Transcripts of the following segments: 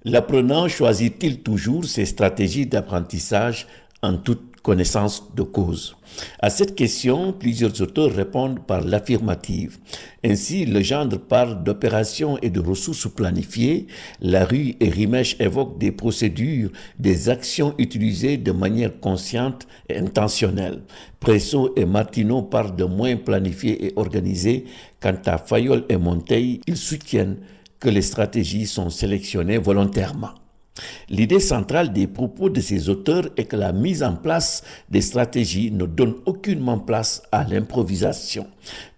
L'apprenant choisit-il toujours ses stratégies d'apprentissage en toute connaissance de cause? À cette question, plusieurs auteurs répondent par l'affirmative. Ainsi, Legendre parle d'opérations et de ressources planifiées. Larue et Rimèche évoquent des procédures, des actions utilisées de manière consciente et intentionnelle. Presso et Martineau parlent de moyens planifiés et organisés. Quant à Fayol et Monteil, ils soutiennent que les stratégies sont sélectionnées volontairement. L'idée centrale des propos de ces auteurs est que la mise en place des stratégies ne donne aucunement place à l'improvisation.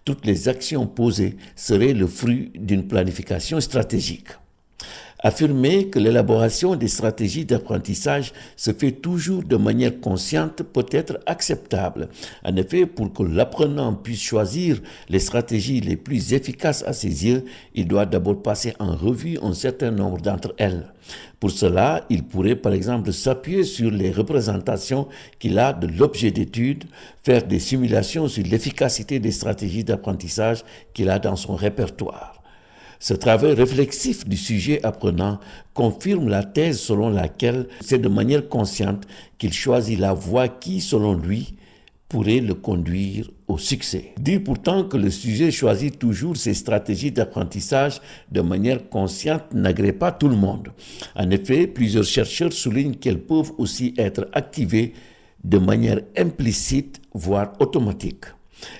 Toutes les actions posées seraient le fruit d'une planification stratégique. Affirmer que l'élaboration des stratégies d'apprentissage se fait toujours de manière consciente peut être acceptable. En effet, pour que l'apprenant puisse choisir les stratégies les plus efficaces à ses yeux, il doit d'abord passer en revue un certain nombre d'entre elles. Pour cela, il pourrait par exemple s'appuyer sur les représentations qu'il a de l'objet d'étude, faire des simulations sur l'efficacité des stratégies d'apprentissage qu'il a dans son répertoire. Ce travail réflexif du sujet apprenant confirme la thèse selon laquelle c'est de manière consciente qu'il choisit la voie qui, selon lui, pourrait le conduire au succès. Dire pourtant que le sujet choisit toujours ses stratégies d'apprentissage de manière consciente n'agrée pas tout le monde. En effet, plusieurs chercheurs soulignent qu'elles peuvent aussi être activées de manière implicite, voire automatique.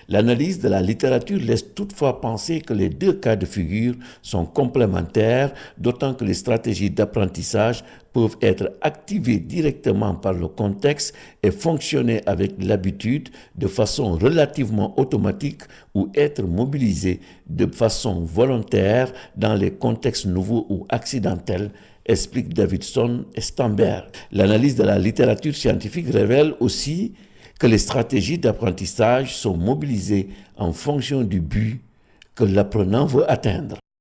L'analyse de la littérature laisse toutefois penser que les deux cas de figure sont complémentaires, d'autant que les stratégies d'apprentissage peuvent être activées directement par le contexte et fonctionner avec l'habitude de façon relativement automatique ou être mobilisées de façon volontaire dans les contextes nouveaux ou accidentels, explique Davidson et Stamberg. L'analyse de la littérature scientifique révèle aussi que les stratégies d'apprentissage sont mobilisées en fonction du but que l'apprenant veut atteindre.